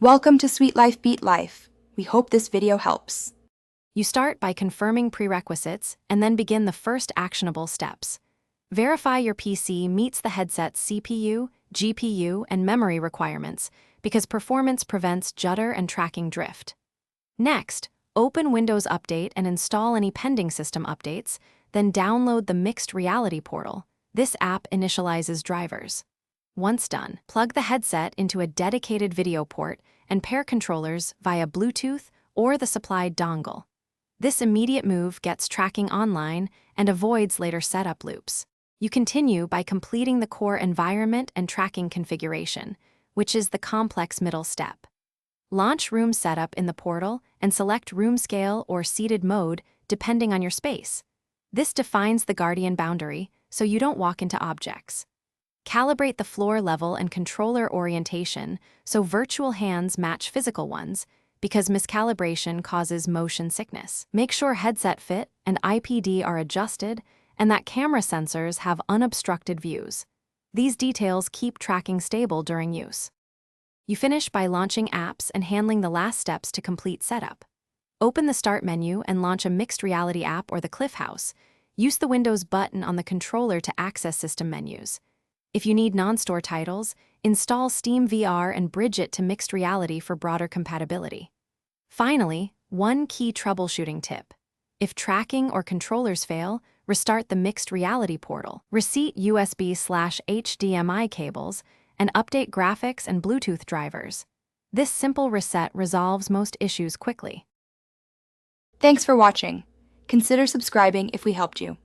Welcome to Sweet Life Beat Life. We hope this video helps. You start by confirming prerequisites and then begin the first actionable steps. Verify your PC meets the headset's CPU, GPU, and memory requirements because performance prevents judder and tracking drift. Next, open Windows Update and install any pending system updates, then download the Mixed Reality Portal. This app initializes drivers. Once done, plug the headset into a dedicated video port and pair controllers via Bluetooth or the supplied dongle. This immediate move gets tracking online and avoids later setup loops. You continue by completing the core environment and tracking configuration, which is the complex middle step. Launch room setup in the portal and select room scale or seated mode depending on your space. This defines the Guardian boundary so you don't walk into objects. Calibrate the floor level and controller orientation so virtual hands match physical ones, because miscalibration causes motion sickness. Make sure headset fit and IPD are adjusted and that camera sensors have unobstructed views. These details keep tracking stable during use. You finish by launching apps and handling the last steps to complete setup. Open the Start menu and launch a mixed reality app or the Cliff House. Use the Windows button on the controller to access system menus. If you need non-store titles, install Steam VR and bridge it to mixed reality for broader compatibility. Finally, one key troubleshooting tip. If tracking or controllers fail, restart the mixed reality portal, reset USB/HDMI cables, and update graphics and Bluetooth drivers. This simple reset resolves most issues quickly. Thanks for watching. Consider subscribing if we helped you.